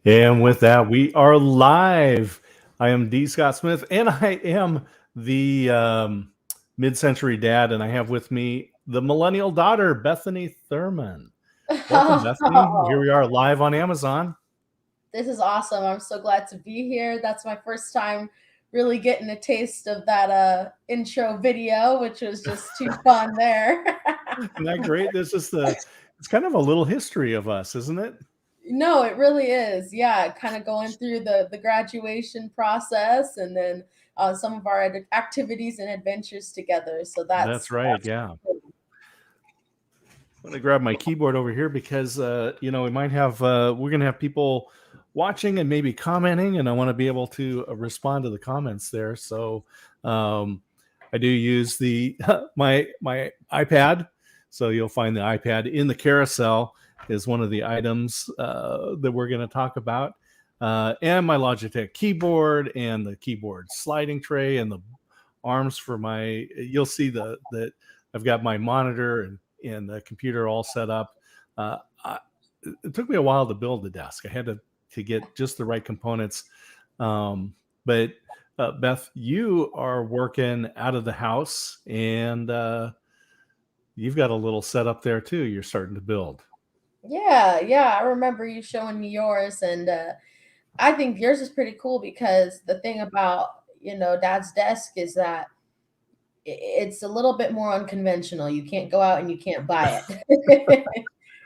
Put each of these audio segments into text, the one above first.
And with that, we are live. I am D. Scott Smith, and I am the mid-century dad, and I have with me the millennial daughter, Bethany Thurman. Welcome, Bethany. Here Oh, we are live on Amazon. this is awesome. I'm so glad to be here. That's my first time really getting a taste of that intro video, which was just too fun there. Isn't that great? It's kind of a little history of us, isn't it? No, it really is. Yeah, kind of going through the graduation process and then some of our activities and adventures together. So That's right. that's Yeah. cool. I'm gonna grab my keyboard over here because we might have we're gonna have people watching and maybe commenting, and I want to be able to respond to the comments there. So um, I do use the my iPad, so you'll find the iPad in the carousel is one of the items that we're going to talk about, and my Logitech keyboard and the keyboard sliding tray and the arms for my. You'll see that I've got my monitor and the computer all set up. Uh, I, it took me a while to build the desk. I had to get just the right components. But Beth, you are working out of the house, and you've got a little setup there too. You're starting to build. Yeah. I remember you showing me yours, and I think yours is pretty cool because the thing about Dad's desk is that it's a little bit more unconventional. You can't go out and you can't buy it.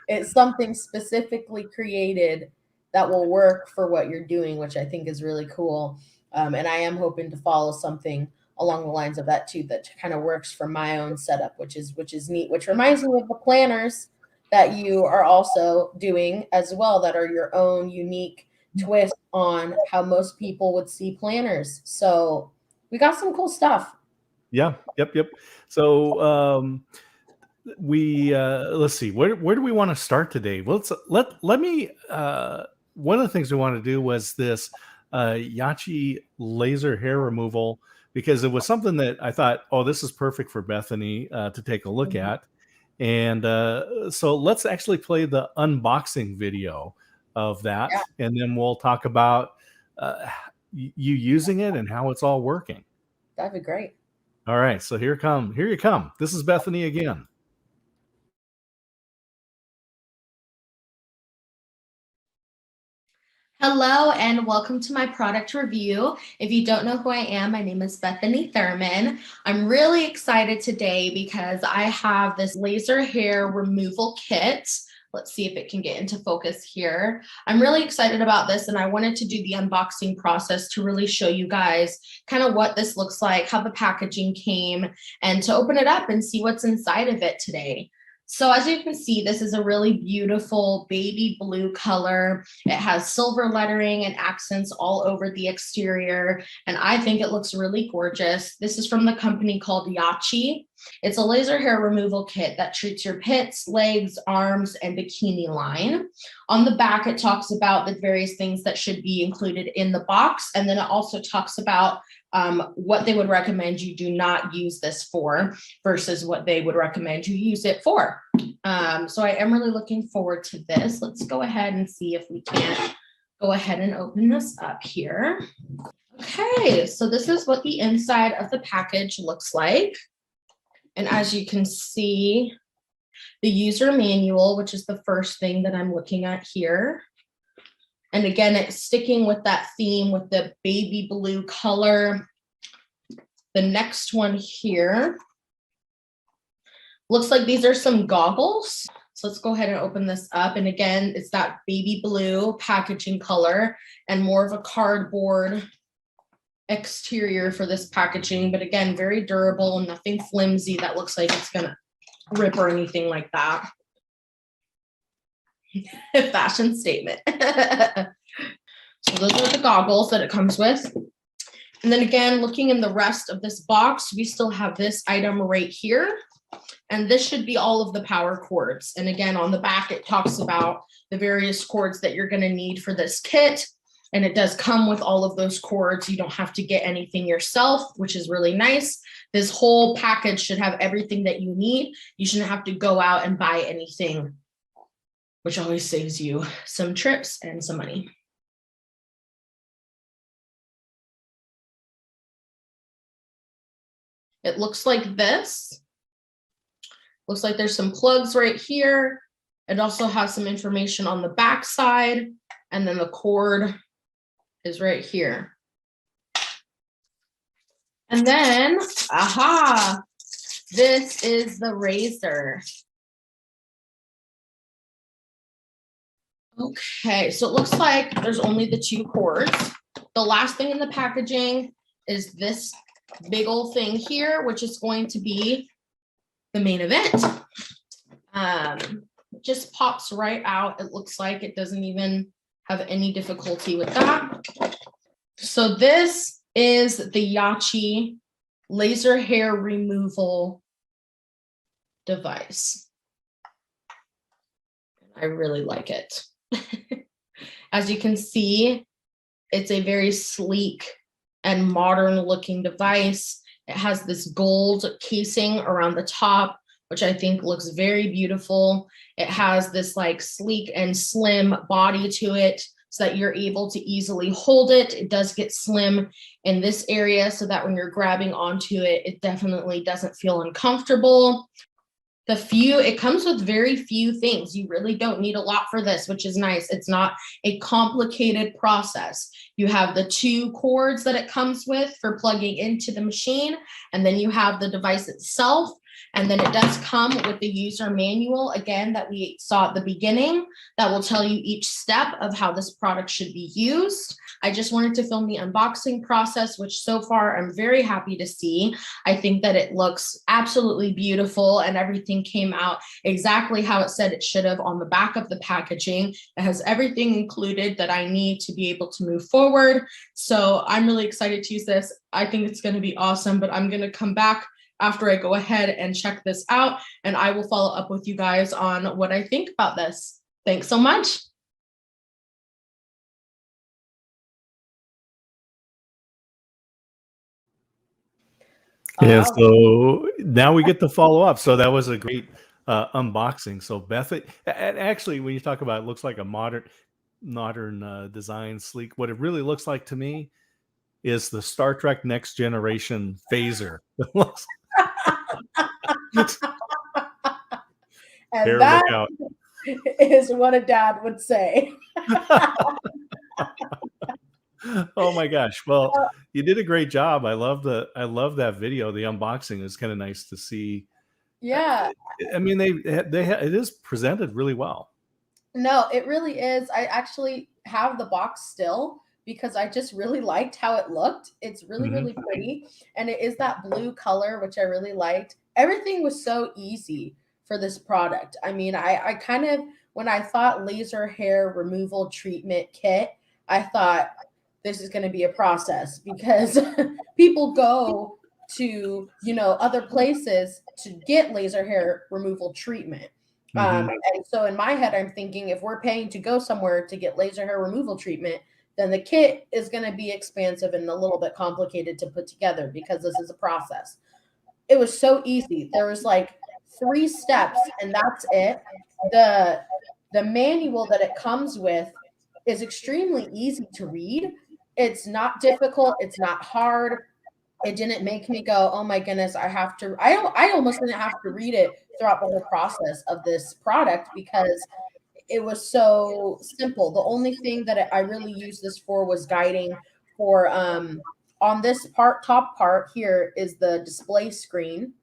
It's something specifically created that will work for what you're doing, which I think is really cool. And I am hoping to follow something along the lines of that too, that kind of works for my own setup, which is neat. Which reminds me of the planners that you are also doing as well, that are your own unique twist on how most people would see planners. So we got some cool stuff. Yeah. Yep. So we let's see where do we want to start today. Well, let me one of the things we want to do was this Yachi laser hair removal, because it was something that I thought, oh, this is perfect for Bethany to take a look Mhm. at. And so let's actually play the unboxing video of that, Yeah, and then we'll talk about uh, you using it and how it's all working. that'd be great. All right, so here you come. This is Bethany again. Hello and welcome to my product review. If you don't know who I am, my name is Bethany Thurman. I'm really excited today because I have this laser hair removal kit. Let's see if it can get into focus here. I'm really excited about this, and I wanted to do the unboxing process to really show you guys kind of what this looks like, how the packaging came, and to open it up and see what's inside of it today. So as you can see, this is a really beautiful baby blue color. It has silver lettering and accents all over the exterior, and I think it looks really gorgeous. This is from the company called Yachi. It's a laser hair removal kit that treats your pits, legs, arms, and bikini line. On the back, it talks about the various things that should be included in the box, and then it also talks about what they would recommend you do not use this for versus what they would recommend you use it for. So I am really looking forward to this. Let's go ahead and see if we can go ahead and open this up here. Okay, so this is what the inside of the package looks like. And as you can see, the user manual, which is the first thing that I'm looking at here. And again, it's sticking with that theme with the baby blue color. The next one here looks like these are some goggles. So let's go ahead and open this up. And again, it's that baby blue packaging color and more of a cardboard exterior for this packaging. But again, very durable and nothing flimsy that looks like it's gonna rip or anything like that. Fashion statement. So those are the goggles that it comes with. And then again, looking in the rest of this box, we still have this item right here. And this should be all of the power cords. And again, on the back, it talks about the various cords that you're going to need for this kit. And it does come with all of those cords. You don't have to get anything yourself, which is really nice. This whole package should have everything that you need. You shouldn't have to go out and buy anything, which always saves you some trips and some money. It looks like this. Looks like there's some plugs right here. It also has some information on the back side, and then the cord is right here. And then, aha, this is the razor. Okay, so it looks like there's only the 2 cords. The last thing in the packaging is this big old thing here, which is going to be the main event. It just pops right out. It looks like it doesn't even have any difficulty with that. So this is the Yachi laser hair removal device. I really like it. As you can see, it's a very sleek and modern looking device. It has this gold casing around the top, which I think looks very beautiful. It has this like sleek and slim body to it so that you're able to easily hold it. It does get slim in this area so that when you're grabbing onto it, it definitely doesn't feel uncomfortable. It comes with very few things. You really don't need a lot for this, which is nice. It's not a complicated process. You have the 2 cords that it comes with for plugging into the machine, and then you have the device itself. And then it does come with the user manual, again, that we saw at the beginning, that will tell you each step of how this product should be used. I just wanted to film the unboxing process, which so far I'm very happy to see. I think that it looks absolutely beautiful and everything came out exactly how it said it should have on the back of the packaging. It has everything included that I need to be able to move forward. So I'm really excited to use this. I think it's going to be awesome, but I'm going to come back after I go ahead and check this out, and I will follow up with you guys on what I think about this. Thanks so much. Yeah, so now we get to follow up. So that was a great unboxing. So Beth, and actually, when you talk about it looks like a modern design, sleek. What it really looks like to me is the Star Trek Next Generation phaser. And Hair, that look out. is what a dad would say. Oh my gosh. Well, you did a great job. I love that video. The unboxing is kind of nice to see. Yeah. I mean, it is presented really well. No, it really is. I actually have the box still because I just really liked how it looked. It's really, really pretty. And it is that blue color, which I really liked. Everything was so easy for this product. I mean, I kind of, when I thought laser hair removal treatment kit, I thought this is going to be a process because people go to, other places to get laser hair removal treatment. And so in my head, I'm thinking if we're paying to go somewhere to get laser hair removal treatment, then the kit is going to be expansive and a little bit complicated to put together because this is a process. It was so easy. There was like 3 steps and that's it. The manual that it comes with is extremely easy to read. It's not difficult. It's not hard. It didn't make me go, oh my goodness, I almost didn't have to read it throughout the whole process of this product because it was so simple. The only thing that I really used this for was guiding for, on this top part here is the display screen.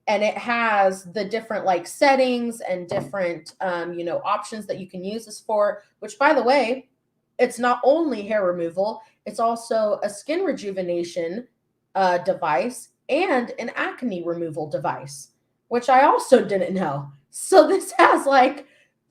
And it has the different like settings and different, options that you can use this for, which by the way, it's not only hair removal, it's also a skin rejuvenation device and an acne removal device, which I also didn't know. So this has like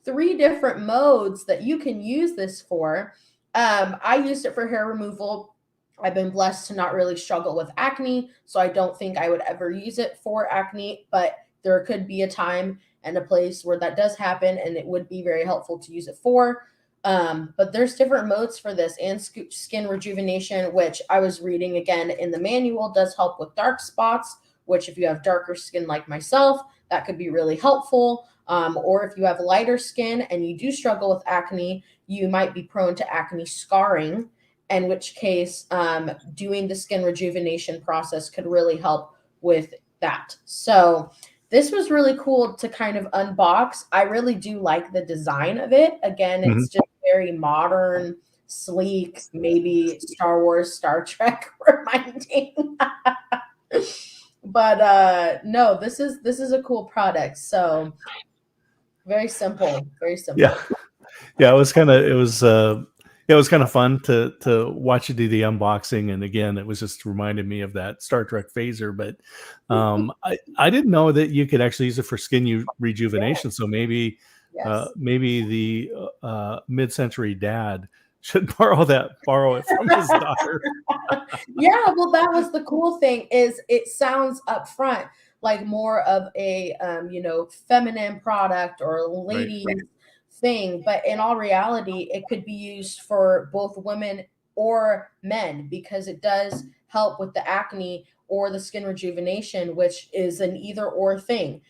3 different modes that you can use this for. I used it for hair removal. I've been blessed to not really struggle with acne, so I don't think I would ever use it for acne, but there could be a time and a place where that does happen, and it would be very helpful to use it for. But there's different modes for this, and skin rejuvenation, which I was reading again in the manual, does help with dark spots, which if you have darker skin like myself, that could be really helpful. Or if you have lighter skin and you do struggle with acne, you might be prone to acne scarring, in which case doing the skin rejuvenation process could really help with that. So this was really cool to kind of unbox. I really do like the design of it. Again, it's just very modern, sleek, maybe Star Wars, Star Trek reminding. But no, this is a cool product. So very simple, very simple. Yeah, it was kind of fun to watch you do the unboxing, and again, it was just reminded me of that Star Trek phaser. But I didn't know that you could actually use it for skin rejuvenation. So maybe Yes. maybe the mid-century dad should borrow it from his daughter. Yeah, well, that was the cool thing, is it sounds upfront like more of a feminine product or ladies thing, but in all reality, it could be used for both women or men, because it does help with the acne or the skin rejuvenation, which is an either or thing.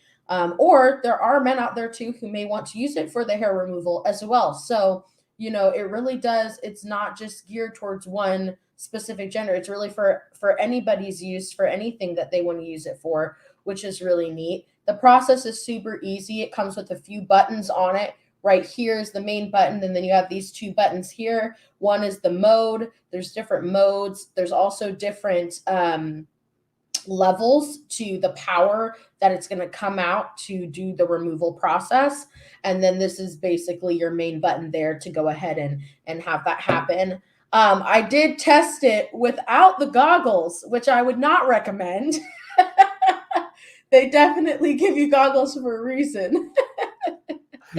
Or there are men out there too who may want to use it for the hair removal as well. So, it really does. It's not just geared towards one specific gender. It's really for anybody's use, for anything that they want to use it for, which is really neat. The process is super easy. It comes with a few buttons on it. Right here is the main button, and then you have these two buttons here. One is the mode. There's different modes. There's also different levels to the power that it's going to come out to do the removal process. And then this is basically your main button there to go ahead and have that happen. I did test it without the goggles, which I would not recommend. They definitely give you goggles for a reason.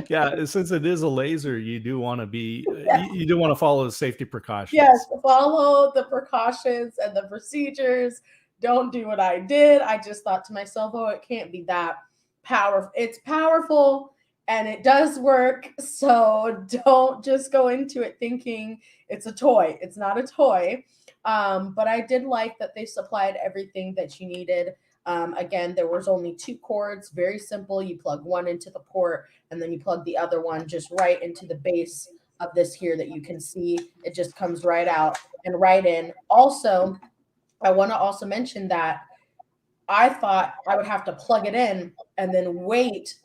Yeah, since it is a laser, you do want to be you do want to follow the safety precautions. Yes, follow the precautions and the procedures. Don't do what I did. I just thought to myself, oh, it can't be that powerful. It's powerful and it does work. So don't just go into it thinking it's a toy. It's not a toy. But I did like that they supplied everything that you needed. Again, there was only 2 cords, very simple. You plug one into the port and then you plug the other one just right into the base of this here that you can see. It just comes right out and right in. Also, I want to also mention that I thought I would have to plug it in and then wait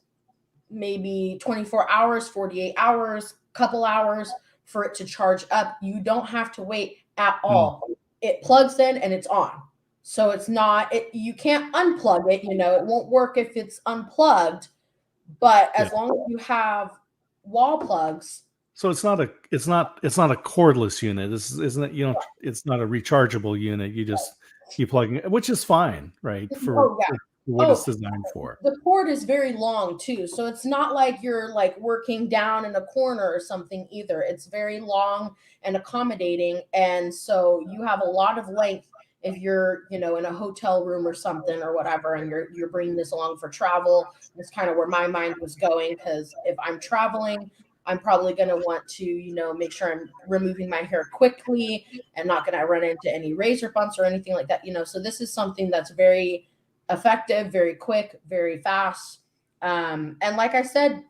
maybe 24 hours, 48 hours, couple hours for it to charge up. You don't have to wait at all. It plugs in and it's on. So it's not, you can't unplug it, it won't work if it's unplugged, but as long as you have wall plugs. So it's not a cordless unit. This isn't it, it's not a rechargeable unit. You plug in, which is fine, right? For what it's designed for. The cord is very long too. So it's not like you're like working down in a corner or something either. It's very long and accommodating. And so you have a lot of length if you're, in a hotel room or something or whatever, and you're bringing this along for travel. That's kind of where my mind was going, because if I'm traveling, I'm probably going to want to, make sure I'm removing my hair quickly and not going to run into any razor bumps or anything like that, So this is something that's very effective, very quick, very fast. And like I said,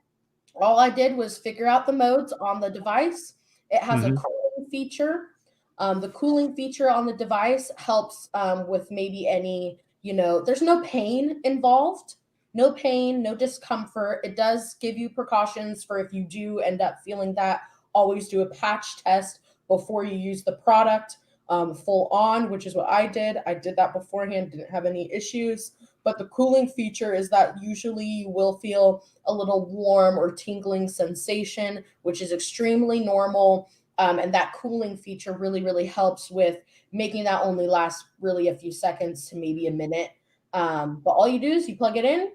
all I did was figure out the modes on the device. It has a cooling feature. The cooling feature on the device helps with maybe any, there's no pain involved. No pain, no discomfort. It does give you precautions for if you do end up feeling that. Always do a patch test before you use the product full on, which is what I did. I did that beforehand, didn't have any issues. But the cooling feature is that usually you will feel a little warm or tingling sensation, which is extremely normal. And that cooling feature really, really helps with making that only last really a few seconds to maybe a minute. But all you do is you plug it in,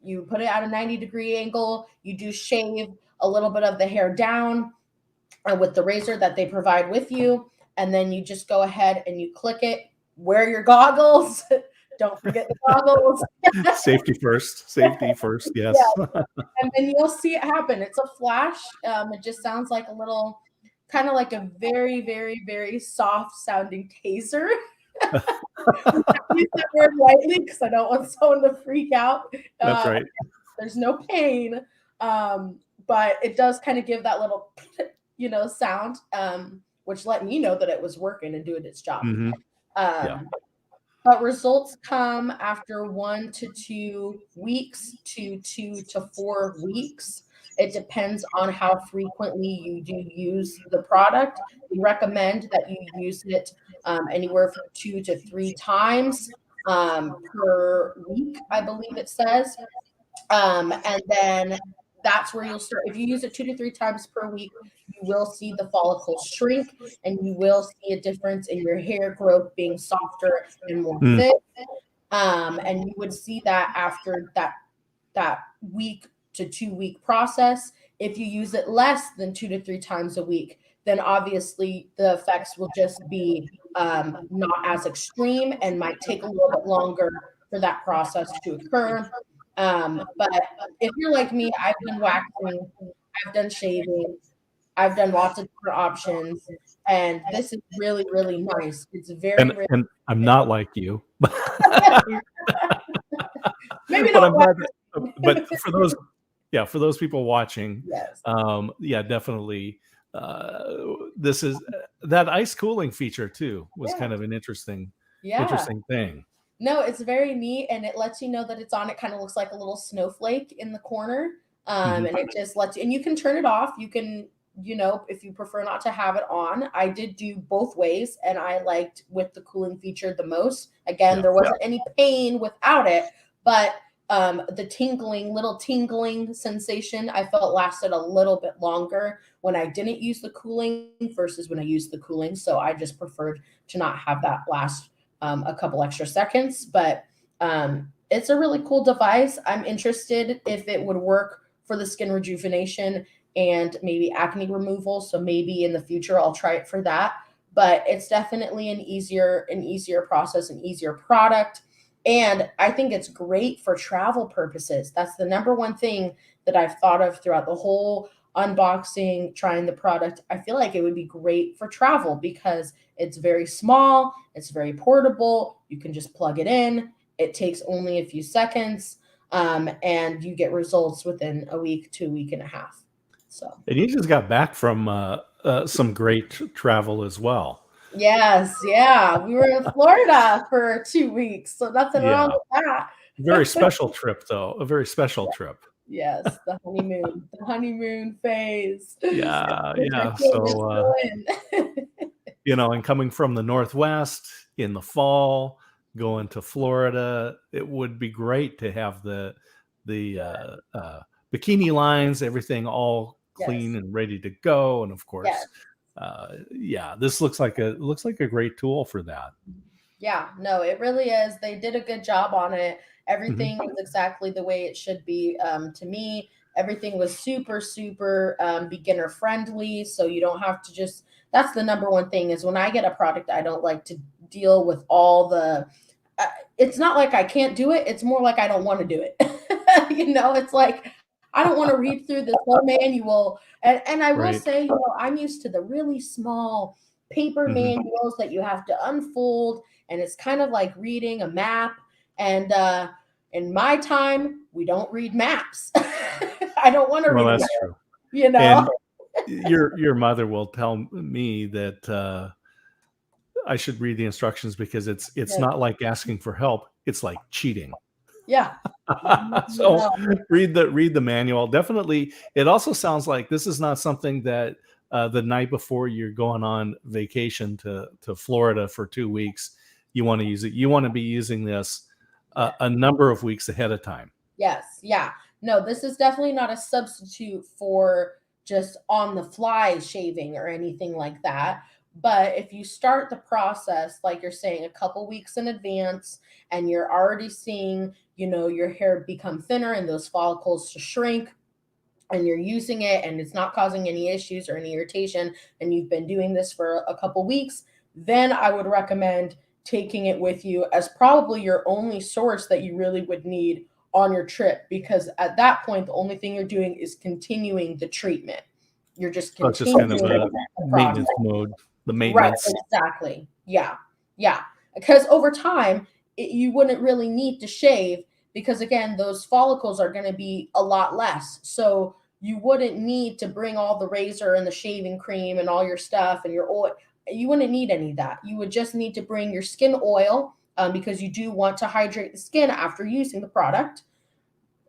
you put it at a 90-degree angle, you do shave a little bit of the hair down with the razor that they provide with you, and then you just go ahead and you click it. Wear your goggles. Don't forget the goggles. Safety first, yes. And then you'll see it happen. It's a flash. It just sounds like a little, kind of like a very, very, very soft sounding taser. I use that word lightly because I don't want someone to freak out. That's right. There's no pain, but it does kind of give that little, sound, which let me know that it was working and doing its job. but results come after 1 to 2 weeks to 2 to 4 weeks. It depends on how frequently you do use the product. We recommend that you use it anywhere from 2 to 3 times per week, I believe it says. And then that's where you'll start. If you use it 2 to 3 times per week, you will see the follicles shrink and you will see a difference in your hair growth being softer and more thick. And you would see that after that week to 2 week process. If you use it less than 2 to 3 times a week, then obviously the effects will just be not as extreme and might take a little bit longer for that process to occur. But if you're like me, I've done waxing, I've done shaving, I've done lots of different options, and this is really, really nice. It's very, and I'm not like you. maybe But not. I'm glad but for those people watching, Yes. Definitely. This is that ice cooling feature too was kind of an interesting thing. No, it's very neat, and it lets you know that it's on. It kind of looks like a little snowflake in the corner, and it just lets you. And you can turn it off. You can, if you prefer not to have it on. I did do both ways, and I liked with the cooling feature the most. Again, there wasn't any pain without it, but the little tingling sensation, I felt lasted a little bit longer when I didn't use the cooling versus when I used the cooling. So I just preferred to not have that last a couple extra seconds, but it's a really cool device. I'm interested if it would work for the skin rejuvenation and maybe acne removal. So maybe in the future I'll try it for that. But it's definitely an easier process, an easier product. And I think it's great for travel purposes. That's the number one thing that I've thought of throughout the whole unboxing, trying the product. I feel like it would be great for travel because it's very small, it's very portable. You can just plug it in. It takes only a few seconds, and you get results within a week to a week and a half. So, and you just got back from some great travel as well. Yes, yeah, we were in Florida for 2 weeks, so nothing wrong with that. Very special trip, though. A very special trip. Yes, the honeymoon phase. Yeah. So, and coming from the Northwest in the fall, going to Florida, it would be great to have the bikini lines, everything all clean and ready to go, and of course, this looks like a great tool for that. Yeah, no, it really is. They did a good job on it. Everything was exactly the way it should be. To me, everything was super, super beginner friendly. So you don't have to that's the number one thing is when I get a product, I don't like to deal with all it's not like I can't do it. It's more like I don't want to do it. It's like, I don't want to read through this whole manual. And I will say, I'm used to the really small paper manuals that you have to unfold. And it's kind of like reading a map. And in my time, we don't read maps. I don't want to read that's maps, true. And your mother will tell me that I should read the instructions because it's not like asking for help. It's like cheating. Yeah. So read the manual. Definitely. It also sounds like this is not something that the night before you're going on vacation to Florida for 2 weeks, you want to use it. You want to be using this a number of weeks ahead of time. Yes. Yeah. No, this is definitely not a substitute for just on the fly shaving or anything like that. But if you start the process, like you're saying, a couple weeks in advance, and you're already seeing, your hair become thinner and those follicles to shrink, and you're using it and it's not causing any issues or any irritation, and you've been doing this for a couple weeks, then I would recommend taking it with you as probably your only source that you really would need on your trip, because at that point, the only thing you're doing is continuing the treatment. You're just continuing it's just kind of a maintenance mode. The maintenance. Right, exactly. Yeah. Because over time, you wouldn't really need to shave because, again, those follicles are going to be a lot less. So you wouldn't need to bring all the razor and the shaving cream and all your stuff and your oil. You wouldn't need any of that. You would just need to bring your skin oil, because you do want to hydrate the skin after using the product,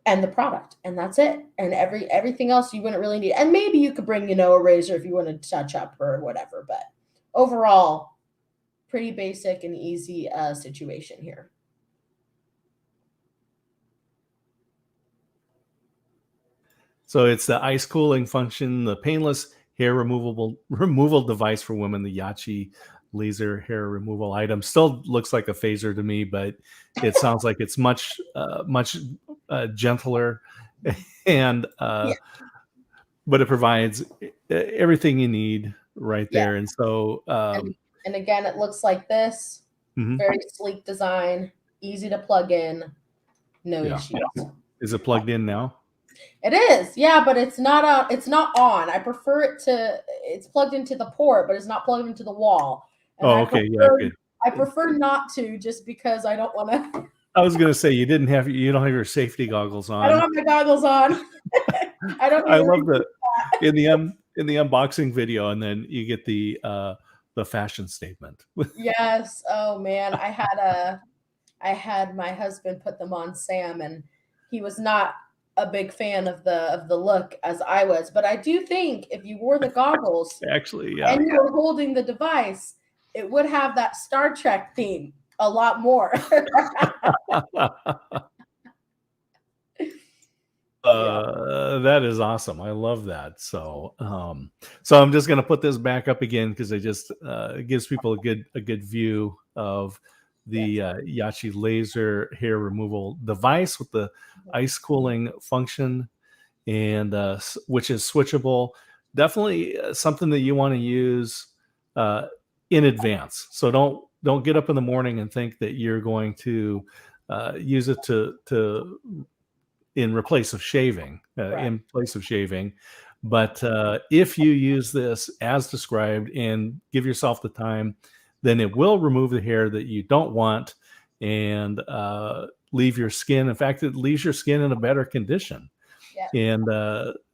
and that's it. And everything else you wouldn't really need. And maybe you could bring, a razor if you want to touch up or whatever. But overall, pretty basic and easy situation here. So it's the ice cooling function, the painless hair removal device for women, the Yachi laser hair removal item. Still looks like a phaser to me, but it sounds like it's much gentler, and but it provides everything you need right there. And so and again, it looks like this. Very sleek design, easy to plug in, no issues. Is it plugged in now? It is, yeah, but it's not on. I prefer it's plugged into the port, but it's not plugged into the wall. And good. I prefer not to, just because I don't want to. I was going to say you don't have your safety goggles on. I don't have my goggles on. I love that in the unboxing video, and then you get the fashion statement. Yes. Oh man, I had my husband put them on Sam, and he was not a big fan of the look as I was. But I do think if you wore the goggles, actually, yeah, and you were holding the device, it would have that Star Trek theme a lot more. That is awesome. I love that. So I'm just going to put this back up again because it gives people a good view of the Yachi laser hair removal device with the ice cooling function, and which is switchable. Definitely something that you want to use in advance. So don't get up in the morning and think that you're going to use it to in place of shaving. But if you use this as described and give yourself the time, then it will remove the hair that you don't want and leave your skin. In fact, it leaves your skin in a better condition. Yeah.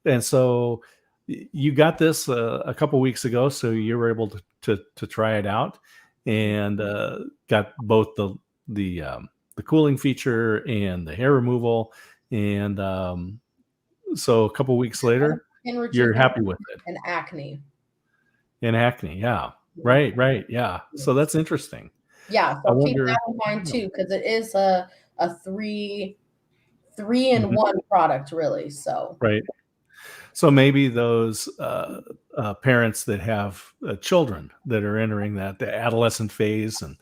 And so you got this a couple weeks ago, so you were able to try it out, and got both the cooling feature and the hair removal. And so a couple weeks later, you're happy with it. And acne. Yeah. Right. Yeah. So that's interesting. Yeah. So keep that in mind too, because it is a 3-in-1 product, really. So right. So maybe those parents that have children that are entering the adolescent phase, and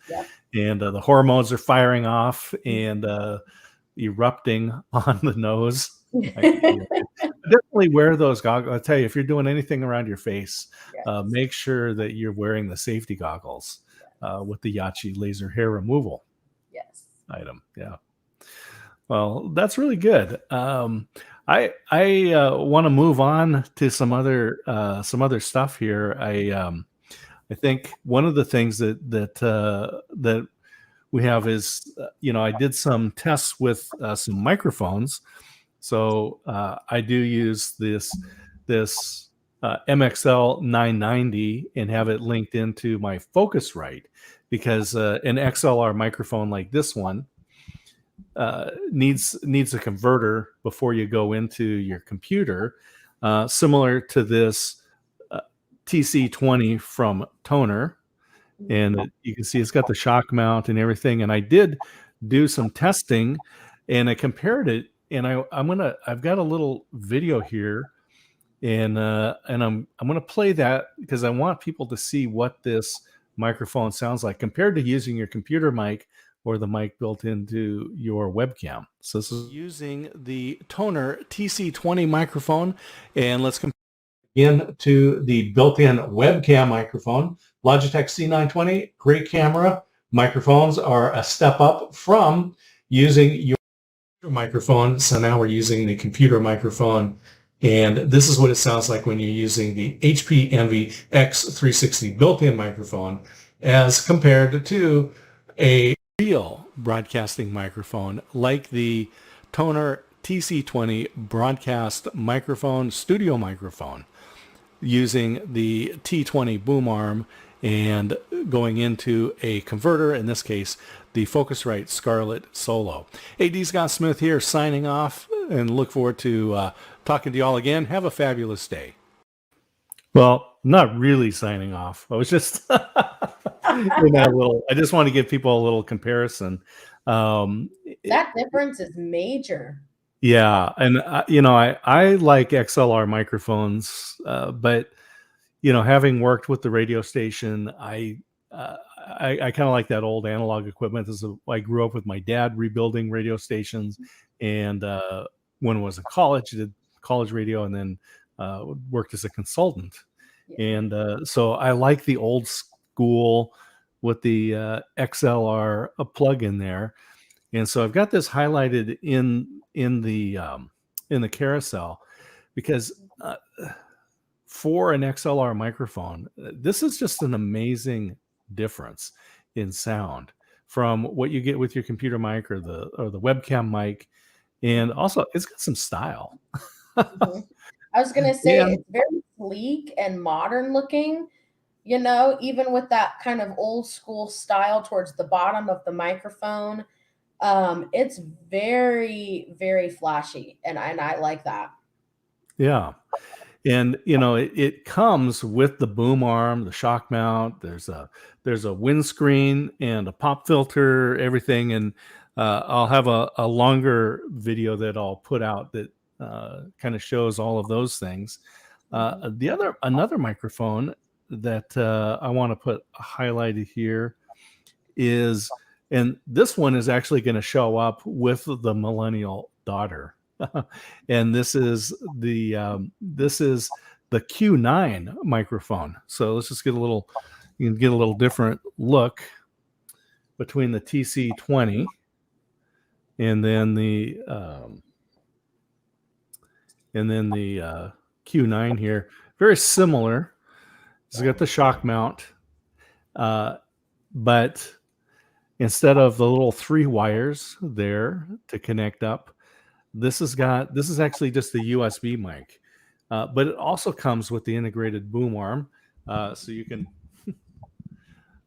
the hormones are firing off and erupting on the nose. Definitely wear those goggles. I'll tell you, if you're doing anything around your face, make sure that you're wearing the safety goggles with the Yachi laser hair removal item. Yeah. Well, that's really good. I want to move on to some other stuff here. I think one of the things that we have is, I did some tests with some microphones. So I do use this MXL 990 and have it linked into my Focusrite, because an XLR microphone like this one needs a converter before you go into your computer, similar to this TC20 from Toner. And you can see it's got the shock mount and everything. And I did do some testing, and I compared it. And I've got a little video here, and I'm gonna play that because I want people to see what this microphone sounds like compared to using your computer mic or the mic built into your webcam. So this is using the Toner TC20 microphone, and let's compare again to the built-in webcam microphone. Logitech C920, great camera. Microphones are a step up from using your microphone. So now we're using the computer microphone, and this is what it sounds like when you're using the HP Envy X360 built-in microphone as compared to a real broadcasting microphone like the Toner TC20 broadcast microphone, studio microphone, using the T20 boom arm and going into a converter, in this case, the Focusrite Scarlett Solo. Hey, D. Scott Smith here, signing off, and look forward to talking to you all again. Have a fabulous day. Well, not really signing off. I was just I just want to give people a little comparison. That difference is major. Yeah, and I like XLR microphones, but having worked with the radio station, I kind of like that old analog equipment. I grew up with my dad rebuilding radio stations, and when I was in college, I did college radio, and then worked as a consultant. Yeah. And so I like the old school with the XLR plug in there. And so I've got this highlighted in the carousel because for an XLR microphone, this is just an amazing difference in sound from what you get with your computer mic or the webcam mic, and also it's got some style. Mhm. I was gonna say Yeah. it's very sleek and modern looking, even with that kind of old school style towards the bottom of the microphone. It's very, very flashy, and I like that. Yeah. And it comes with the boom arm, the shock mount. There's a windscreen and a pop filter, everything. And I'll have a longer video that I'll put out that kind of shows all of those things. Another microphone that I want to put highlighted here is, and this one is actually going to show up with the millennial daughter. And this is the Q9 microphone. So let's just you can get a little different look between the TC20 and then the Q9 here. Very similar. It's got the shock mount, but instead of the little 3 wires there to connect up, this is actually just the USB mic, but it also comes with the integrated boom arm, so you can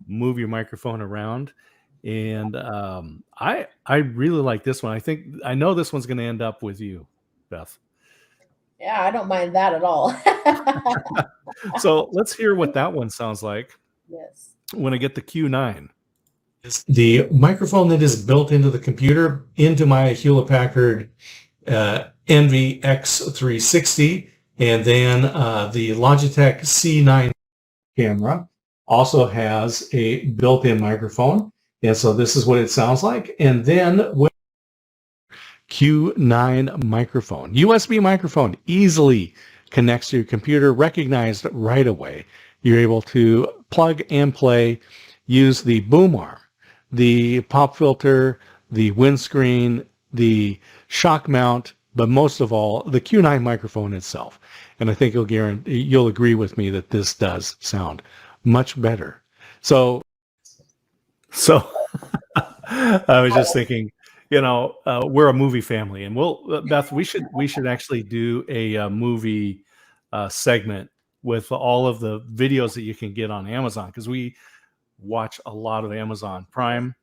move your microphone around. And I really like this one. I know this one's going to end up with you, Beth. Yeah, I don't mind that at all. So let's hear what that one sounds like. Yes. When I get the Q9. The microphone that is built into the computer, into my Hewlett Packard Envy X360, and then the Logitech C9 camera also has a built-in microphone, and so this is what it sounds like. And then with Q9 microphone, USB microphone, easily connects to your computer, recognized right away. You're able to plug and play, use the boom arm, the pop filter, the windscreen, the shock mount, but most of all, the Q9 microphone itself. And I think you'll agree with me that this does sound much better. So I was just thinking, we're a movie family, and Beth, we should actually do a movie segment with all of the videos that you can get on Amazon, because we watch a lot of Amazon Prime,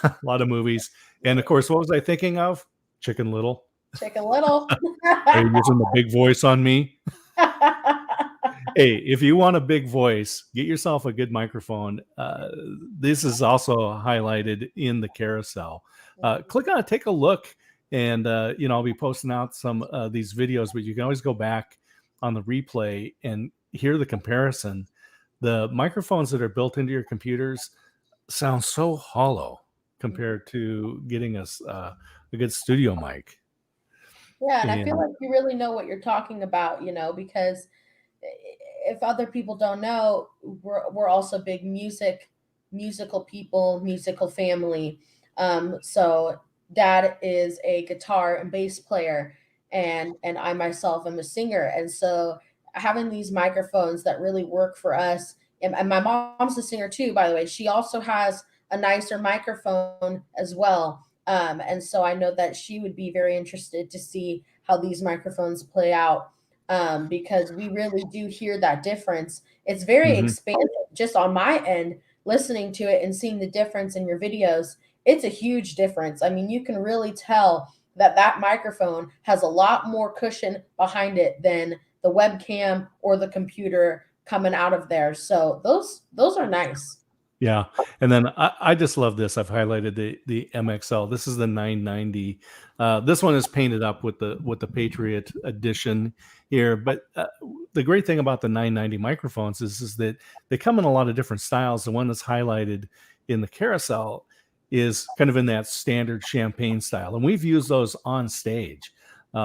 a lot of movies. And of course, what was I thinking of? Chicken Little. Chicken Little. Are you using the big voice on me? Hey, if you want a big voice, get yourself a good microphone. This is also highlighted in the carousel. Click on it, take a look, and I'll be posting out some of these videos, but you can always go back on the replay and hear the comparison. The microphones that are built into your computers sound so hollow compared to getting a good studio mic. Yeah, and I feel like you really know what you're talking about, because if other people don't know, we're also big musical people, musical family. So Dad is a guitar and bass player, and I myself am a singer, and so having these microphones that really work for us. And my mom's a singer too, by the way. She also has a nicer microphone as well. And so I know that she would be very interested to see how these microphones play out, because we really do hear that difference. It's very expansive just on my end, listening to it and seeing the difference in your videos, it's a huge difference. I mean, you can really tell that that microphone has a lot more cushion behind it than the webcam or the computer coming out of there. So those are nice. Yeah. And then I just love this. I've highlighted the MXL. This is the 990. This one is painted up with the Patriot edition here. But the great thing about the 990 microphones is that they come in a lot of different styles. The one that's highlighted in the carousel is kind of in that standard champagne style. And we've used those on stage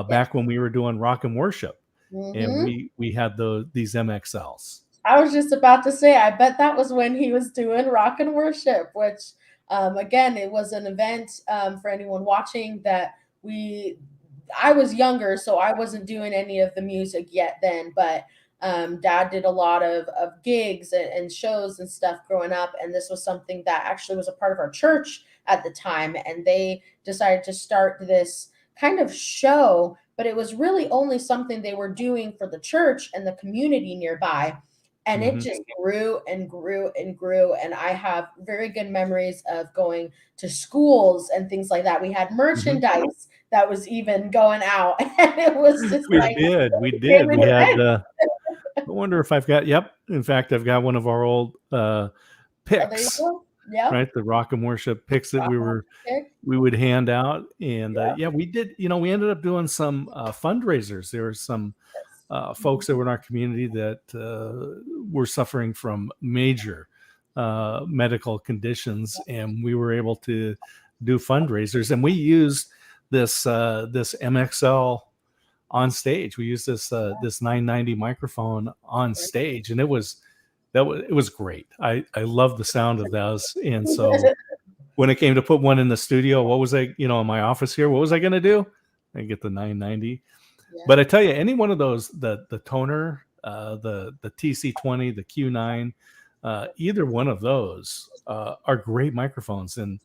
back when we were doing rock and worship. And we had these MXLs. I was just about to say, I bet that was when he was doing rock and worship, which again, it was an event for anyone watching that I was younger, so I wasn't doing any of the music yet then, but Dad did a lot of gigs and shows and stuff growing up. And this was something that actually was a part of our church at the time. And they decided to start this kind of show, but it was really only something they were doing for the church and the community nearby. And it just grew and grew and grew. And I have very good memories of going to schools and things like that. We had merchandise that was even going out. And it was just we did. We had, I wonder if I've got, in fact, I've got one of our old picks, right? The rock and worship picks that we would hand out. And we did, we ended up doing some fundraisers. There were some folks that were in our community that were suffering from major medical conditions, and we were able to do fundraisers. And we used this MXL on stage. We used this 990 microphone on stage, and it was great. I love the sound of those. And so when it came to put one in the studio, what was I, in my office here, what was I going to do? I get the 990. But I tell you, any one of those, the Toner, the TC20, the Q9, either one of those are great microphones and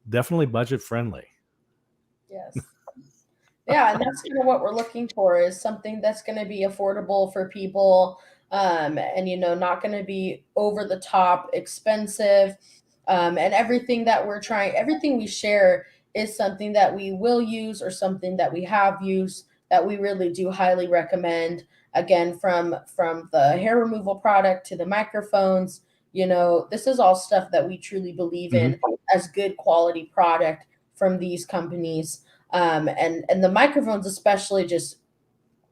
definitely budget friendly. Yes. Yeah, and that's kind of what we're looking for, is something that's going to be affordable for people, and not going to be over the top expensive, and everything we share is something that we will use or something that we have used that we really do highly recommend. Again, from the hair removal product to the microphones, this is all stuff that we truly believe in as good quality product from these companies. And the microphones especially, just,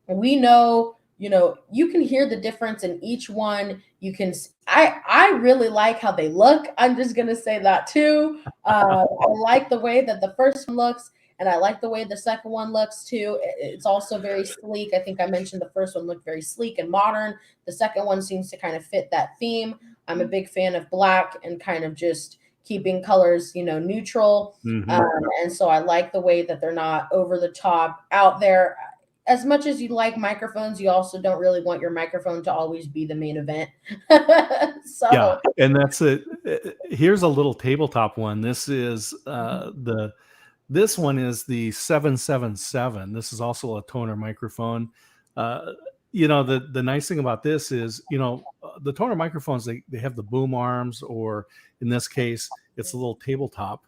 we know, you can hear the difference in each one. You can, I really like how they look. I'm just going to say that too. I like the way that the first one looks, and I like the way the second one looks too. It's also very sleek. I think I mentioned the first one looked very sleek and modern. The second one seems to kind of fit that theme. I'm a big fan of black and kind of just keeping colors, neutral. And so I like the way that they're not over the top out there. As much as you like microphones, you also don't really want your microphone to always be the main event. And that's it. Here's a little tabletop one. This is this one is the 777. This is also a Toner microphone. The nice thing about this is, the Toner microphones, they have the boom arms, or in this case, it's a little tabletop,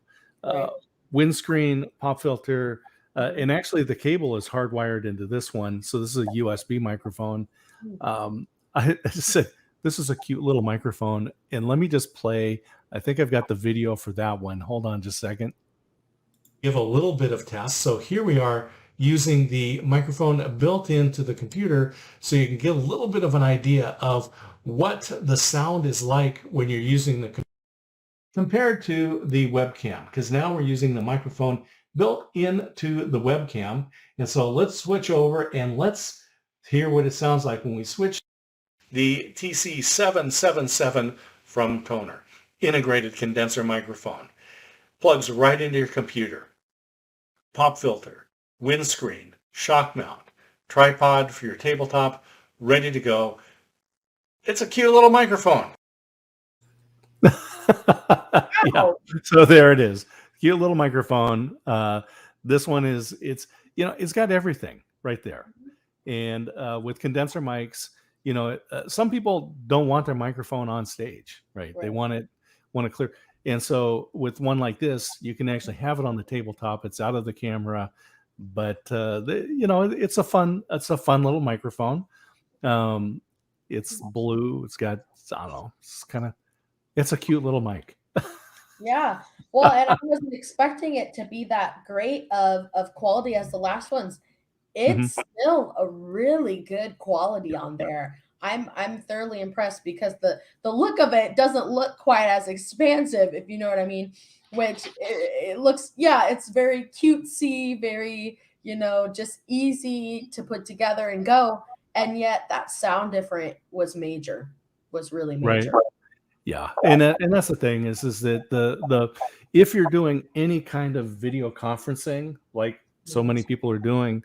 windscreen, pop filter. And actually the cable is hardwired into this one. So this is a USB microphone. I just said, this is a cute little microphone. And let me just play. I think I've got the video for that one. Hold on just a second. Give a little bit of test. So here we are using the microphone built into the computer, so you can get a little bit of an idea of what the sound is like when you're using the computer compared to the webcam, because now we're using the microphone built into the webcam. And so let's switch over and let's hear what it sounds like when we switch. The TC777 from Toner, integrated condenser microphone, plugs right into your computer. Pop filter, windscreen, shock mount, tripod for your tabletop, ready to go. It's a cute little microphone. Yeah. So there it is. Cute little microphone. This one is, it's got everything right there. And with condenser mics, some people don't want their microphone on stage, right? They want to clear. And so with one like this, you can actually have it on the tabletop. It's out of the camera, but it's a fun little microphone. It's blue. It's got, I don't know, it's a cute little mic. Yeah. Well, and I wasn't expecting it to be that great of quality as the last ones. It's still a really good quality on there. I'm thoroughly impressed because the look of it doesn't look quite as expansive, if you know what I mean, which it looks, it's very cutesy, very, just easy to put together and go. And yet that sound different was really major. Right. Yeah. And that's the thing is that the if you're doing any kind of video conferencing, like so many people are doing,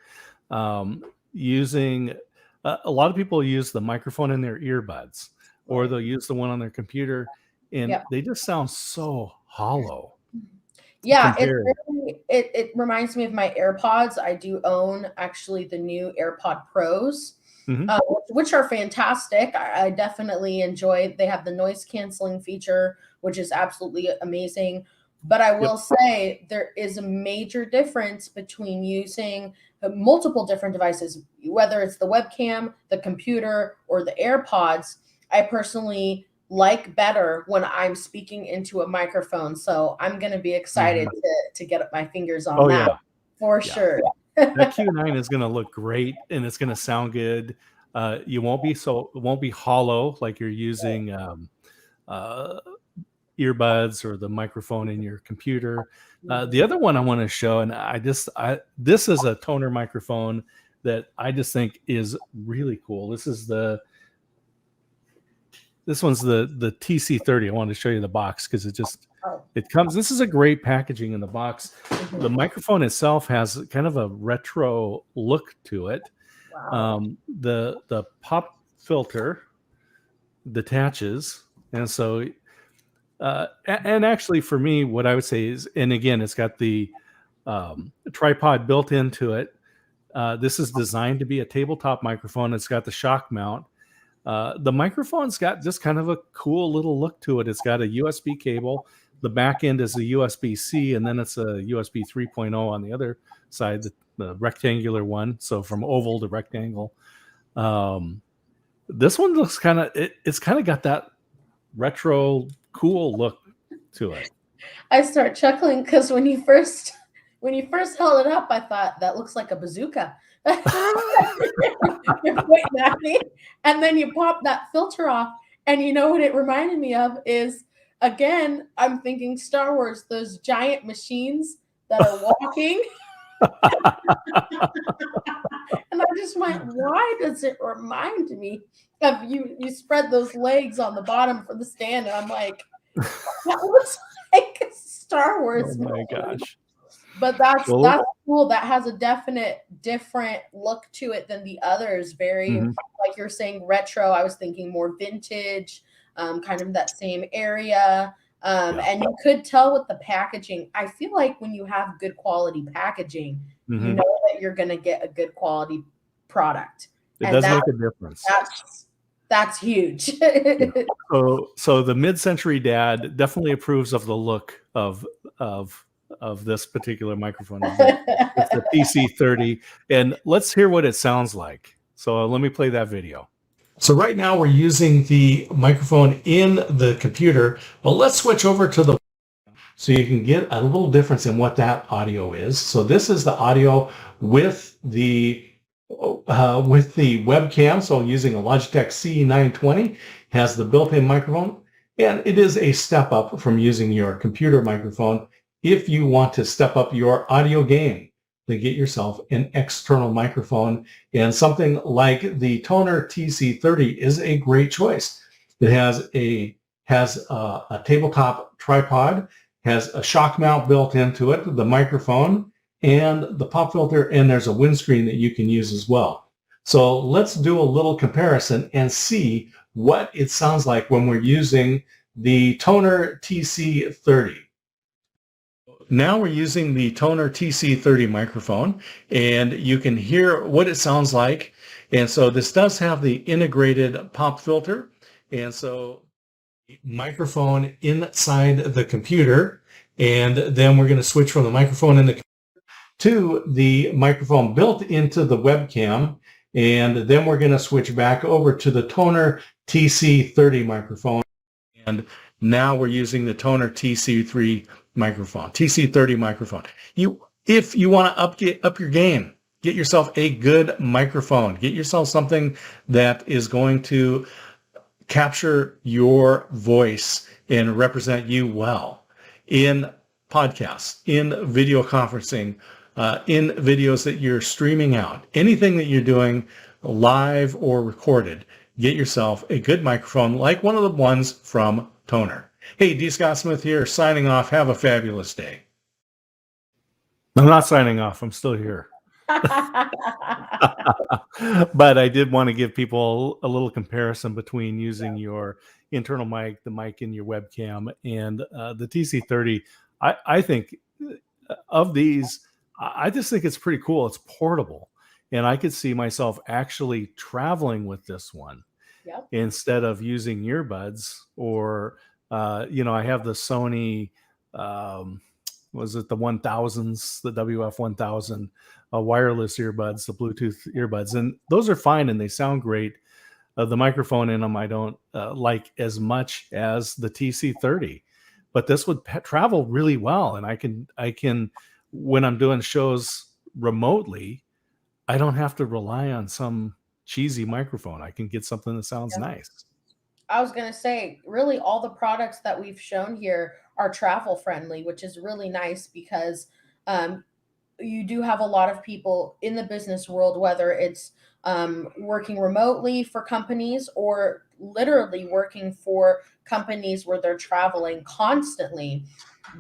using a lot of people use the microphone in their earbuds, or they'll use the one on their computer, and they just sound so hollow. Yeah, it reminds me of my AirPods. I do own actually the new AirPod Pros, which are fantastic. I definitely enjoy. They have the noise canceling feature, which is absolutely amazing. But I will say there is a major difference between using multiple different devices, whether it's the webcam, the computer, or the AirPods. I personally like better when I'm speaking into a microphone. So I'm going to be excited to get my fingers on that for sure. That Q9 is going to look great, and it's going to sound good. It won't be hollow like you're using earbuds or the microphone in your computer. The other one I want to show, and this is a toner microphone that I just think is really cool. This one's the TC30. I wanted to show you the box because it comes. This is a great packaging in the box. The microphone itself has kind of a retro look to it. Wow. The pop filter detaches, and so and actually for me, what I would say is, and again, it's got the tripod built into it. This is designed to be a tabletop microphone. It's got the shock mount. The microphone's got just kind of a cool little look to it. It's got a USB cable. The back end is a USB-C, and then it's a USB 3.0 on the other side, the rectangular one. So from oval to rectangle. This one looks it's kind of got that retro cool look to it. I start chuckling because when you first held it up, I thought that looks like a bazooka. You're pointing at me, and then you pop that filter off, and you know what it reminded me of is, again, I'm thinking Star Wars, those giant machines that are walking. And I just went, why does it remind me of you spread those legs on the bottom for the stand? And I'm like, that looks like a Star Wars Oh my movie. gosh. But that's cool. That has a definite different look to it than the others. Very, like you're saying, retro. I was thinking more vintage, kind of that same area. And you could tell with the packaging. I feel like when you have good quality packaging, you know that you're going to get a good quality product. It does make a difference. That's huge. So the mid-century dad definitely approves of the look of this particular microphone. It's the TC30, and let's hear what it sounds like. So let me play that video. So right now we're using the microphone in the computer, but let's switch over to the so you can get a little difference in what that audio is. So this is the audio with the webcam. So using a Logitech C920, has the built-in microphone, and it is a step up from using your computer microphone. If you want to step up your audio game, to get yourself an external microphone, and something like the Tonor TC30 is a great choice. It has a tabletop tripod, has a shock mount built into it, the microphone, and the pop filter, and there's a windscreen that you can use as well. So let's do a little comparison and see what it sounds like when we're using the Tonor TC30. Now we're using the Tonor TC30 microphone, and you can hear what it sounds like. And so this does have the integrated pop filter. And so microphone inside the computer. And then we're going to switch from the microphone in the to the microphone built into the webcam. And then we're going to switch back over to the Tonor TC30 microphone. And now we're using the Tonor TC30 microphone. If you want to up your game, get yourself a good microphone. Get yourself something that is going to capture your voice and represent you well in podcasts, in video conferencing, in videos that you're streaming out, anything that you're doing live or recorded. Get yourself a good microphone like one of the ones from Tonor. Hey, D. Scott Smith here, signing off. Have a fabulous day. I'm not signing off. I'm still here. But I did want to give people a little comparison between using your internal mic, the mic in your webcam, and the TC30. I think of these, I just think it's pretty cool. It's portable. And I could see myself actually traveling with this one instead of using earbuds or, I have the Sony, was it the 1000s, the WF 1000 wireless earbuds, the Bluetooth earbuds, and those are fine and they sound great. The microphone in them I don't like as much as the TC30, but this would travel really well. And I can when I'm doing shows remotely, I don't have to rely on some cheesy microphone. I can get something that sounds nice. I was going to say, really, all the products that we've shown here are travel friendly, which is really nice because you do have a lot of people in the business world, whether it's working remotely for companies or literally working for companies where they're traveling constantly.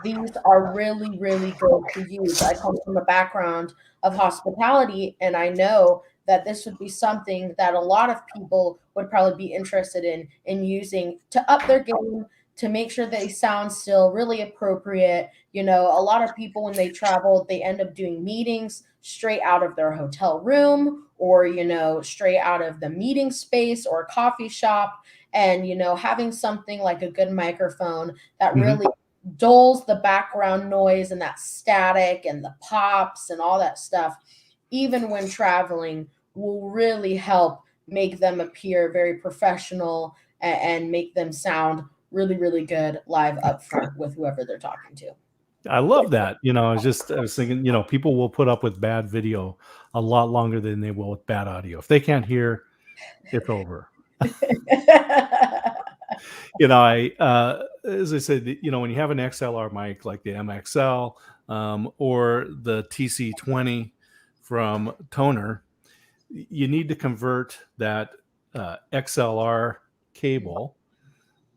These are really, really good to use. I come from a background of hospitality, and I know that this would be something that a lot of people would probably be interested in using to up their game, to make sure they sound still really appropriate. A lot of people when they travel, they end up doing meetings straight out of their hotel room or, straight out of the meeting space or coffee shop. And, having something like a good microphone that really dulls the background noise and that static and the pops and all that stuff, even when traveling, will really help make them appear very professional and make them sound really, really good live up front with whoever they're talking to. I love that. I was thinking, people will put up with bad video a lot longer than they will with bad audio. If they can't hear, it's over. As I said, when you have an XLR mic like the MXL or the TC20 from Tonor, you need to convert that XLR cable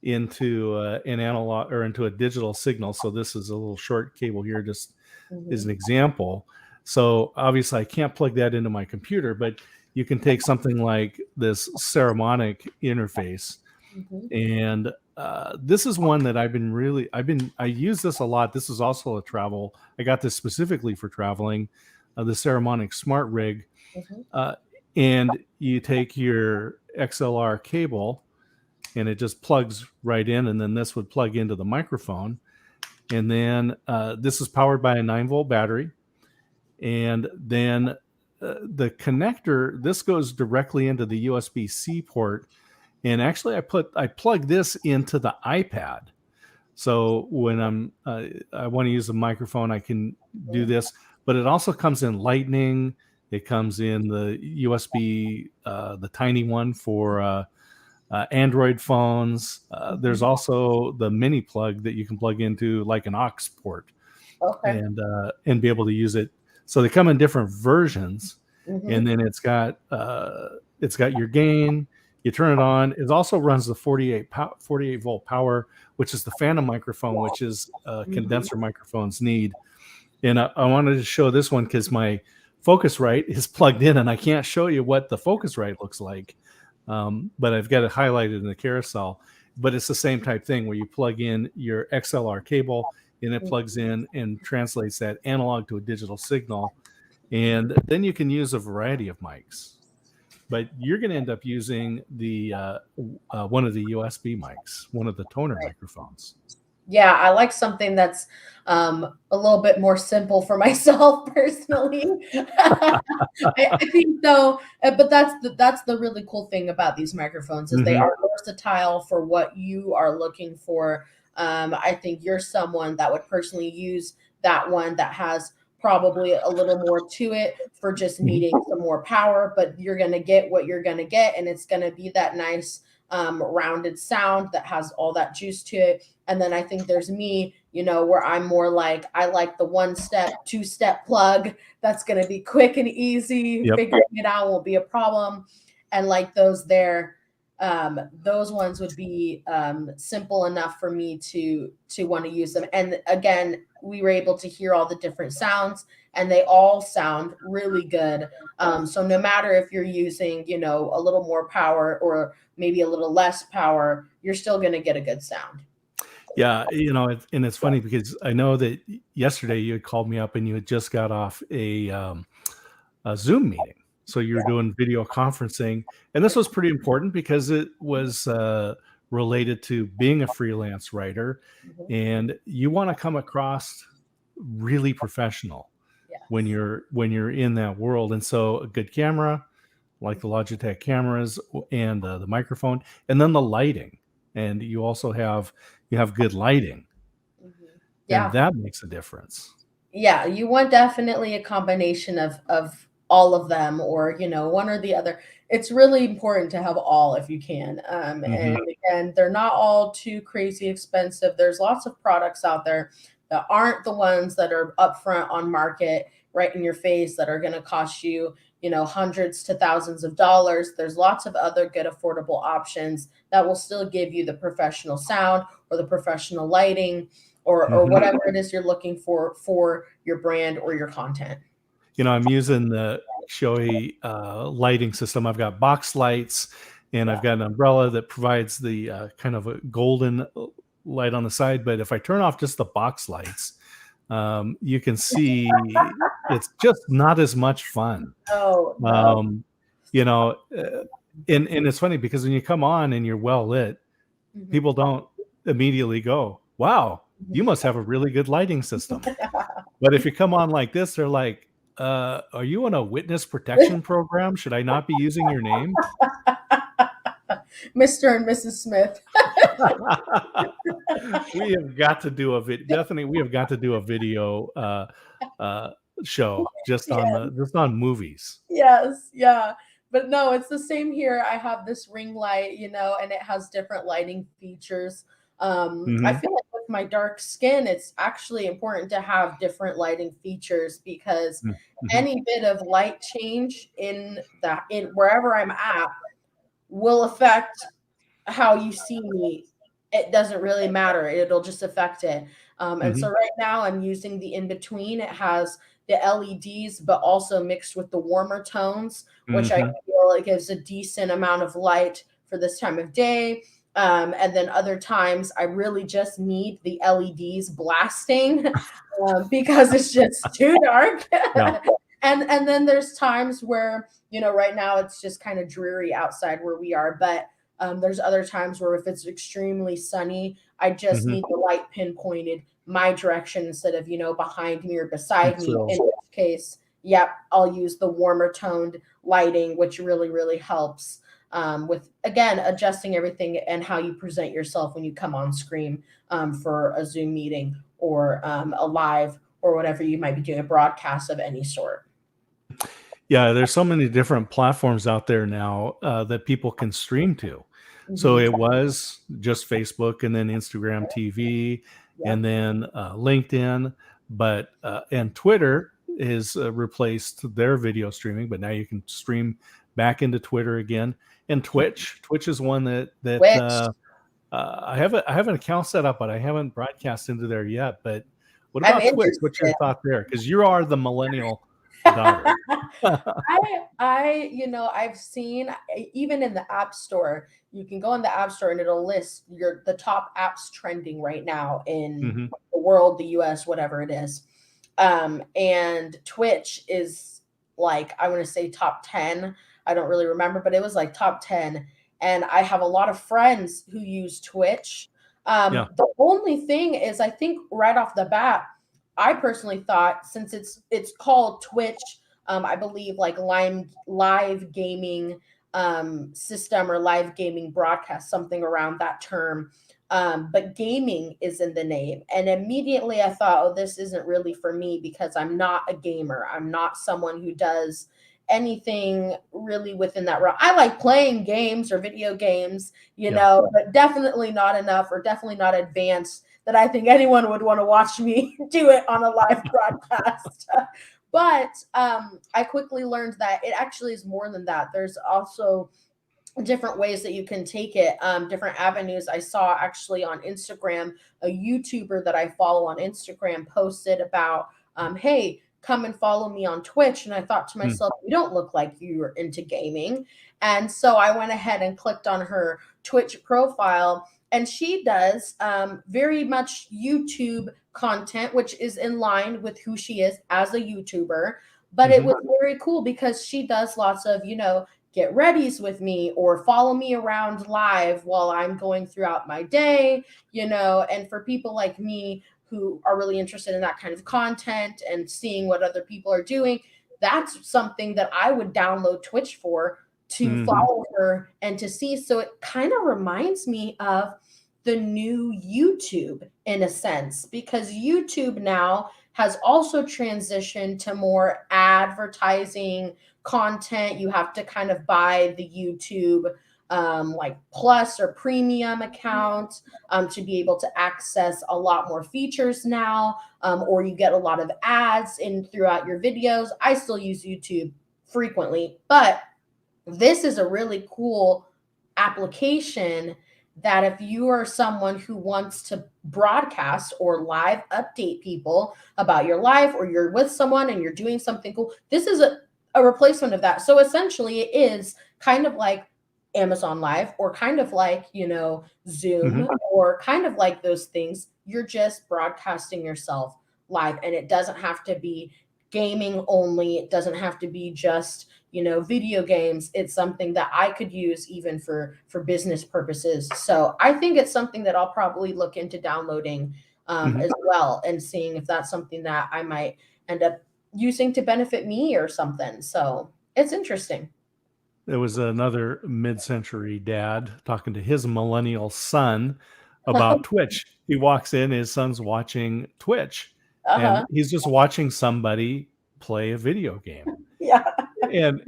into an analog or into a digital signal. So this is a little short cable here, just as an example. So obviously I can't plug that into my computer, but you can take something like this Saramonic interface. And this is one that I use this a lot. This is also a travel. I got this specifically for traveling, the Saramonic Smart Rig. And you take your XLR cable and it just plugs right in. And then this would plug into the microphone. And then this is powered by a 9-volt battery. And then the connector, this goes directly into the USB-C port. And actually I plug this into the iPad. So when I want to use a microphone, I can do this, but it also comes in Lightning. It comes in the USB, the tiny one for Android phones. There's also the mini plug that you can plug into like an aux port and be able to use it. So they come in different versions, and then it's got your gain. You turn it on. It also runs the 48 volt power, which is the phantom microphone, which is condenser microphones need. And I wanted to show this one because my Focusrite is plugged in, and I can't show you what the Focusrite looks like, but I've got it highlighted in the carousel. But it's the same type thing where you plug in your XLR cable, and it plugs in and translates that analog to a digital signal. And then you can use a variety of mics. but you're going to end up using the one of the USB mics, one of the toner microphones. Yeah, I like something that's a little bit more simple for myself personally. I think though, but that's the really cool thing about these microphones is they are versatile for what you are looking for. I think you're someone that would personally use that one that has probably a little more to it for just needing some more power, but you're going to get what you're going to get, and it's going to be that nice rounded sound that has all that juice to it. And then I think there's me, where I'm more like, I like the 1-step, 2-step plug that's going to be quick and easy. Yep. Figuring it out won't be a problem. And like those ones would be simple enough for me to want to use them. And again, we were able to hear all the different sounds, and they all sound really good. So no matter if you're using, a little more power or maybe a little less power, you're still going to get a good sound. Yeah, and it's funny because I know that yesterday you had called me up and you had just got off a Zoom meeting. So you're doing video conferencing, and this was pretty important because it was related to being a freelance writer, and you want to come across really professional when you're in that world. And so a good camera, like the Logitech cameras, and the microphone, and then the lighting, and you also have good lighting, and that makes a difference. Yeah, you want definitely a combination of all of them, or one or the other. It's really important to have all if you can. And again, they're not all too crazy expensive. There's lots of products out there that aren't the ones that are upfront on market, right in your face, that are going to cost you, hundreds to thousands of dollars. There's lots of other good affordable options that will still give you the professional sound or the professional lighting or whatever it is you're looking for your brand or your content. I'm using the Shoei lighting system. I've got box lights, and I've got an umbrella that provides the kind of a golden light on the side. But if I turn off just the box lights, you can see it's just not as much fun. Oh, no. And it's funny because when you come on and you're well lit, people don't immediately go, "Wow, you must have a really good lighting system." But if you come on like this, they're like, are you on a witness protection program? Should I not be using your name? Mr. and Mrs. Smith. We have got to do we have got to do a video show just on movies. Yes, yeah. But no, it's the same here. I have this ring light, and it has different lighting features. I feel like with my dark skin, it's actually important to have different lighting features because any bit of light change in wherever I'm at will affect how you see me. It doesn't really matter. It'll just affect it. And so right now I'm using the in-between. It has the LEDs, but also mixed with the warmer tones, which I feel it gives a decent amount of light for this time of day. And then other times I really just need the LEDs blasting because it's just too dark. Yeah. And then there's times where, right now it's just kind of dreary outside where we are, but there's other times where if it's extremely sunny, I just need the light pinpointed my direction instead of, behind me or beside me. In which case, I'll use the warmer toned lighting, which really, really helps with, again, adjusting everything and how you present yourself when you come on screen for a Zoom meeting or a live or whatever you might be doing, a broadcast of any sort. Yeah, there's so many different platforms out there now that people can stream to. So it was just Facebook and then Instagram TV and then LinkedIn, but and Twitter is replaced their video streaming, but now you can stream back into Twitter again. And Twitch is one that I have an account set up, but I haven't broadcast into there yet. But what about Twitch? What's your thought there? Because you are the millennial daughter. I've seen even in the App Store, you can go in the App Store and it'll list the top apps trending right now in the world, the US, whatever it is. And Twitch is like, I want to say top 10 I don't really remember, but it was like top 10. And I have a lot of friends who use Twitch. Yeah. The only thing is, I think right off the bat, I personally thought, since it's called Twitch, I believe like live gaming system or live gaming broadcast, something around that term. But gaming is in the name. And immediately I thought, oh, this isn't really for me because I'm not a gamer. I'm not someone who does anything really within that realm. I like playing games or video games, you know, but definitely not enough or definitely not advanced that I think anyone would want to watch me do it on a live broadcast. But I quickly learned that it actually is more than that. There's also different ways that you can take it, different avenues. I saw actually on Instagram, a YouTuber that I follow on Instagram posted about, hey, come and follow me on Twitch. And I thought to myself, you don't look like you're into gaming. And so I went ahead and clicked on her Twitch profile, and she does very much YouTube content, which is in line with who she is as a YouTuber. But it was very cool because she does lots of, you know, get readies with me or follow me around live while I'm going throughout my day, you know. And for people like me who are really interested in that kind of content and seeing what other people are doing, that's something that I would download Twitch for, to follow her and to see. So it kind of reminds me of the new YouTube in a sense, because YouTube now has also transitioned to more advertising content. You have to kind of buy the YouTube like plus or premium account to be able to access a lot more features now, or you get a lot of ads in throughout your videos. I still use YouTube frequently, but this is a really cool application that if you are someone who wants to broadcast or live update people about your life, or you're with someone and you're doing something cool, this is a replacement of that. So essentially it is kind of like Amazon Live, or kind of like, you know, Zoom, or kind of like those things. You're just broadcasting yourself live, and it doesn't have to be gaming only. It doesn't have to be just, you know, video games. It's something that I could use even for business purposes. So I think it's something that I'll probably look into downloading as well, and seeing if that's something that I might end up using to benefit me or something. So it's interesting. There was another mid-century dad talking to his millennial son about Twitch. He walks in, his son's watching Twitch, and he's just watching somebody play a video game. Yeah. And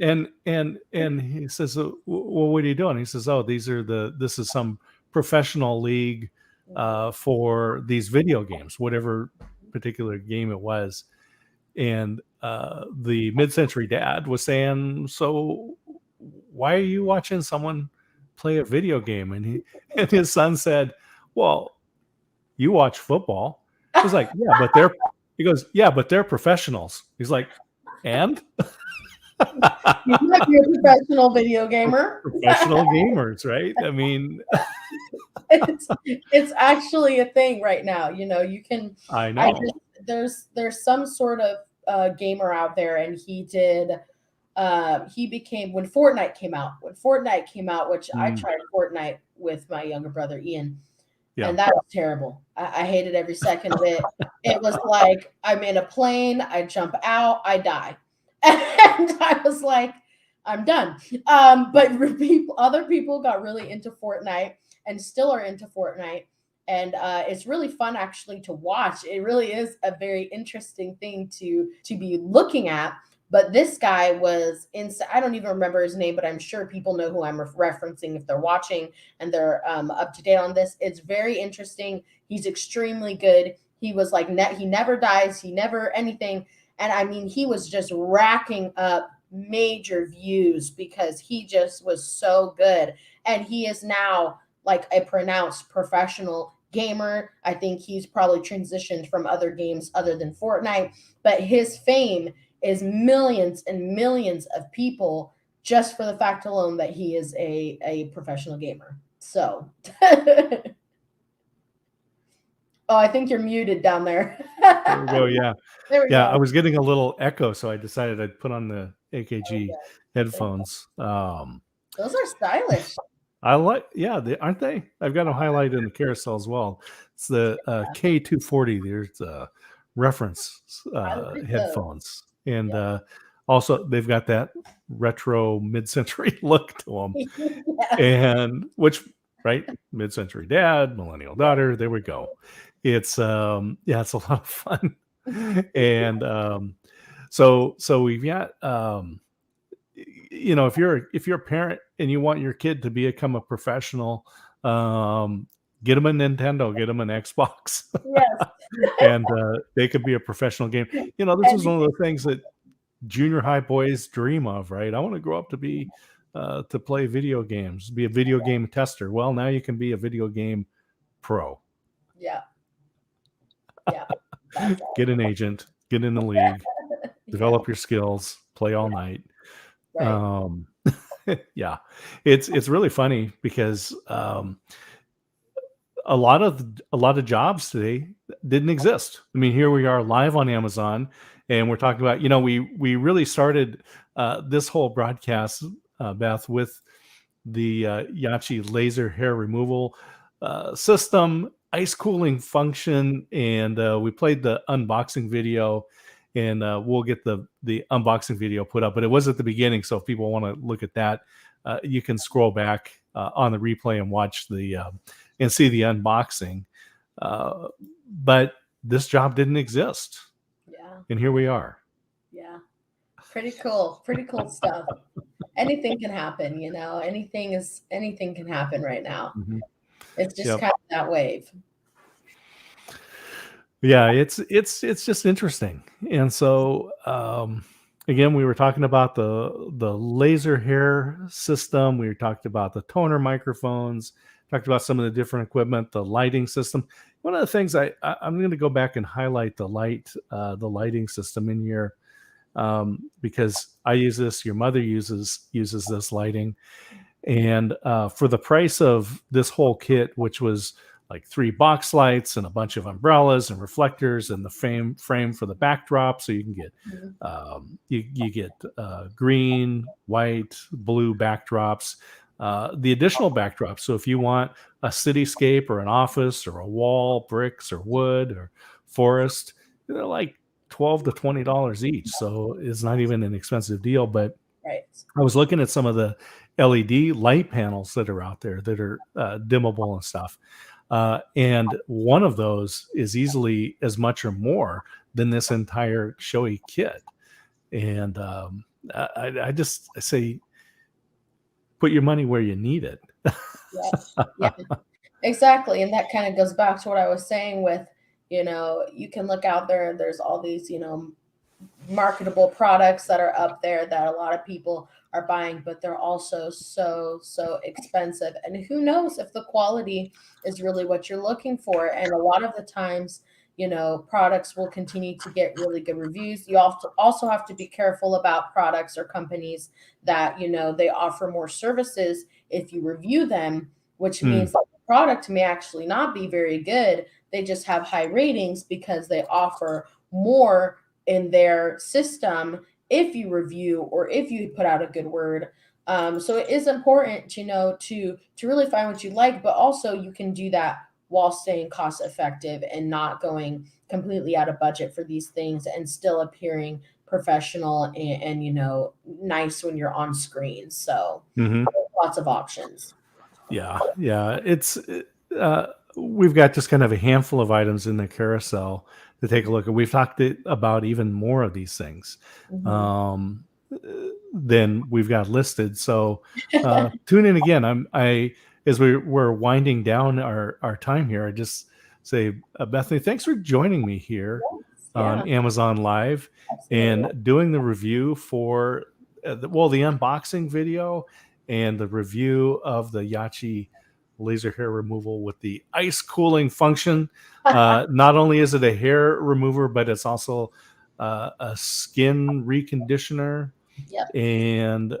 he says, well, what are you doing? He says, oh, this is some professional league for these video games, whatever particular game it was. And the mid-century dad was saying, so why are you watching someone play a video game? And his son said, well, you watch football. He's like, he goes, yeah, but they're professionals. He's like, and? You might be a professional video gamer. Professional gamers, right? I mean, it's actually a thing right now. You know, you can. I know. There's some sort of gamer out there, and he became, when Fortnite came out, which I tried Fortnite with my younger brother Ian. Yeah. And that was terrible. I hated every second of it. It was like, I'm in a plane, I jump out, I die. And I was like, I'm done. But other people got really into Fortnite and still are into Fortnite. And it's really fun actually to watch. It really is a very interesting thing to be looking at. But this guy was insane. I don't even remember his name, but I'm sure people know who I'm referencing if they're watching and they're up to date on this. It's very interesting. He's extremely good. He was like, he never dies. He never anything. And I mean, he was just racking up major views because he just was so good. And he is now like a pronounced professional gamer. I think he's probably transitioned from other games other than Fortnite, but his fame is millions and millions of people just for the fact alone that he is a professional gamer. So, Oh, I think you're muted down there. There we go. Yeah. There we Yeah. I go. was getting a little echo, so I decided I'd put on the AKG Okay. headphones. Those are stylish. I like, yeah, aren't they? I've got them highlighted in the carousel as well. It's the K240. There's reference I like those. headphones. And also, they've got that retro mid century look to them. Yes. And which, right? Mid century dad, millennial daughter. There we go. It's, yeah, it's a lot of fun. And so we've got, you know, if you're a parent and you want your kid to become a professional, get them a Nintendo, get them an Xbox, Yes. and they could be a professional game. You know, this is one of the things that junior high boys dream of, right? I want to grow up to be to play video games, be a video game tester. Well, now you can be a video game pro. Yeah. Yeah. That's Get an agent, get in the league, develop your skills, play all night. right. Yeah, it's really funny because a lot of jobs today didn't exist. I mean, here we are live on Amazon, and we're talking about, you know, we really started this whole broadcast, Beth, with the Yachi laser hair removal system, ice cooling function, and we played the unboxing video. And we'll get the unboxing video put up, but it was at the beginning. So if people want to look at that, you can scroll back on the replay and watch and see the unboxing. But this job didn't exist. Yeah. And here we are. Yeah. Pretty cool. Pretty cool stuff. Anything can happen, you know, anything can happen right now. Mm-hmm. It's just Yep. kind of that wave. Yeah, it's just interesting. And so again, we were talking about the laser hair system. We talked about the toner microphones, talked about some of the different equipment, the lighting system. One of the things I'm going to go back and highlight the lighting system in here, because I use this, your mother uses this lighting. And for the price of this whole kit, which was like 3 box lights and a bunch of umbrellas and reflectors and the frame for the backdrop, so you can get you get green, white, blue backdrops, the additional backdrops. So if you want a cityscape or an office or a wall, bricks or wood or forest, they're like $12 to $20 each. So it's not even an expensive deal. But Right. I was looking at some of the LED light panels that are out there that are dimmable and stuff. And one of those is easily as much or more than this entire Shoei kit. And I say, put your money where you need it. Yeah, exactly. And that kind of goes back to what I was saying with, you know, you can look out there, there's all these, you know, marketable products that are up there that a lot of people are buying, but they're also so expensive. And who knows if the quality is really what you're looking for. And a lot of the times, you know, products will continue to get really good reviews. You also have to be careful about products or companies that, you know, they offer more services if you review them, which means that the product may actually not be very good. They just have high ratings because they offer more in their system if you review or if you put out a good word. So it is important, you know, to really find what you like, but also you can do that while staying cost effective and not going completely out of budget for these things and still appearing professional and you know, nice when you're on screen. So lots of options. Yeah. It's we've got just kind of a handful of items in the carousel to take a look at. We've talked about even more of these things than we've got listed. So tune in again. As we're winding down our time here, I just say, Bethany, thanks for joining me here on Amazon Live. Absolutely. And doing the review for the unboxing video and the review of the Yachi laser hair removal with the ice cooling function. Not only is it a hair remover, but it's also a skin reconditioner. Yep. And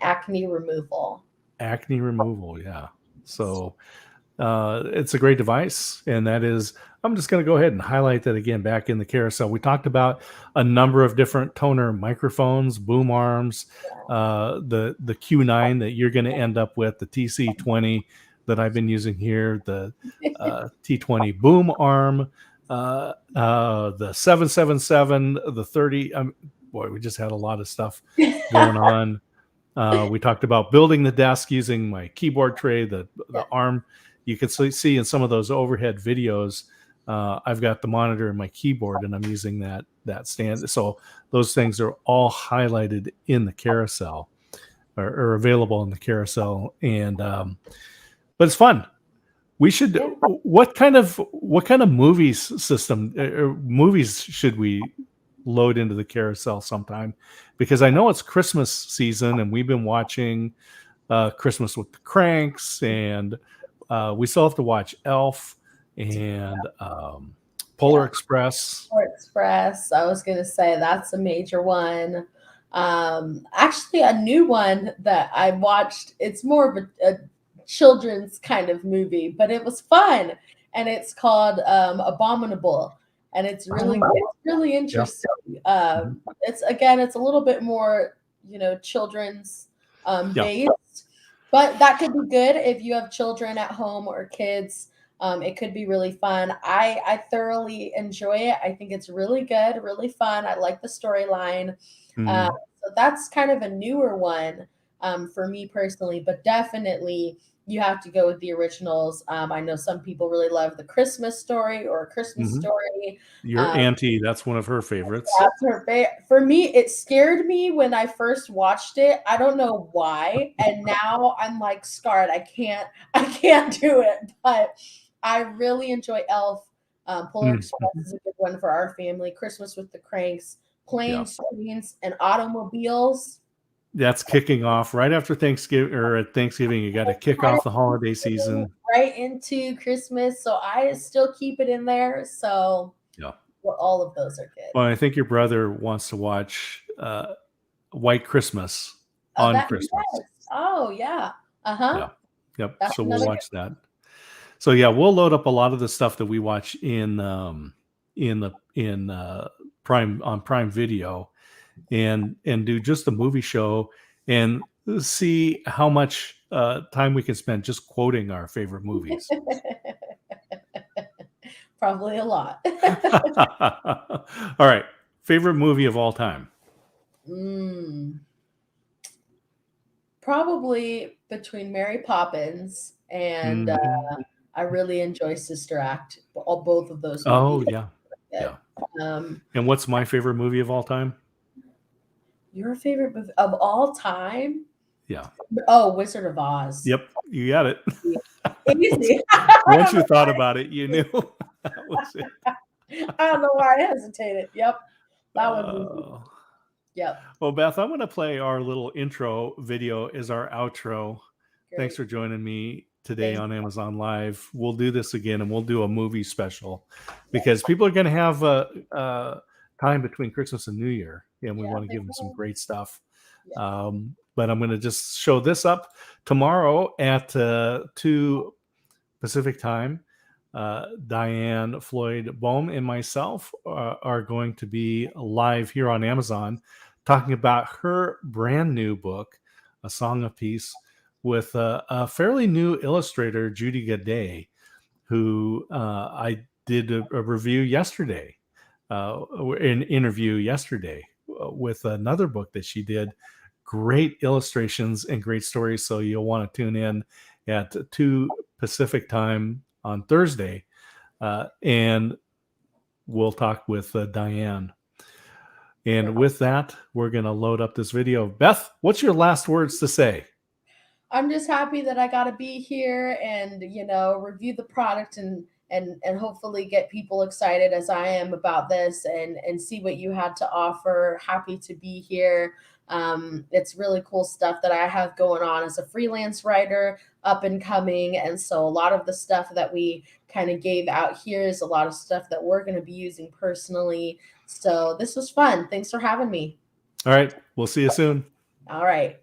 acne removal. Acne removal, yeah. So it's a great device, and that is, I'm just going to go ahead and highlight that again back in the carousel. We talked about a number of different toner microphones, boom arms, the Q9 that you're going to end up with, the TC20 that I've been using here, the T20 boom arm, the 777, the 30. Boy, we just had a lot of stuff going on. We talked about building the desk using my keyboard tray, the arm. You can see in some of those overhead videos, I've got the monitor and my keyboard, and I'm using that stand. So those things are all highlighted in the carousel, or available in the carousel. And but it's fun. We should. What kind of movies system or movies should we load into the carousel sometime? Because I know it's Christmas season, and we've been watching Christmas with the Cranks, and we still have to watch Elf and Polar Express. Polar Express. I was going to say that's a major one. Actually, a new one that I watched. It's more of a children's kind of movie, but it was fun, and it's called Abominable, and it's really interesting. It's a little bit more children's based, but that could be good if you have children at home or kids. It could be really fun. I thoroughly enjoy it. I think it's really good, really fun. I like the storyline. So that's kind of a newer one for me personally, but definitely you have to go with the originals. I know some people really love The Christmas Story or A Christmas Story. Your auntie, that's one of her favorites. That's her favorite. For me, it scared me when I first watched it. I don't know why, and now I'm like scarred. I can't do it, but I really enjoy Elf. Polar Express is a good one for our family. Christmas with the Cranks, Planes, Trains, and Automobiles. That's kicking off right after Thanksgiving, or at Thanksgiving. You got to kick off the holiday season right into Christmas. So I still keep it in there. So well, all of those are good. Well, I think your brother wants to watch White Christmas on Christmas. Yes. Oh yeah. Yep. So we'll watch that. So yeah, we'll load up a lot of the stuff that we watch in Prime, on Prime Video, and do just the movie show and see how much time we can spend just quoting our favorite movies. Probably a lot. All right. Favorite movie of all time? Probably between Mary Poppins and I really enjoy Sister Act. Both of those movies. Oh, yeah. And what's my favorite movie of all time? Your favorite movie of all time? Yeah. Oh, Wizard of Oz. Yep. You got it. Easy. Once you thought about it, you knew that was it. I don't know why I hesitated. Yep. That was easy. Yep. Well, Beth, I'm going to play our little intro video as our outro. Great. Thanks for joining me today on Amazon Live. We'll do this again, and we'll do a movie special because people are going to have time between Christmas and New Year, and we want to give them some great stuff. But I'm going to just show this up tomorrow at 2 Pacific time. Diane Floyd Bohm and myself are going to be live here on Amazon talking about her brand new book, A Song of Peace, with a fairly new illustrator, Judy Gaday, who I did a review yesterday, an interview yesterday with another book that she did. Great illustrations and great stories. So you'll want to tune in at 2 Pacific time on Thursday, and we'll talk with Diane. And with that, we're going to load up this video. Beth, what's your last words to say? I'm just happy that I got to be here and, review the product and hopefully get people excited as I am about this and see what you had to offer. Happy to be here. It's really cool stuff that I have going on as a freelance writer, up and coming. And so a lot of the stuff that we kind of gave out here is a lot of stuff that we're going to be using personally. So this was fun. Thanks for having me. All right. We'll see you soon. All right.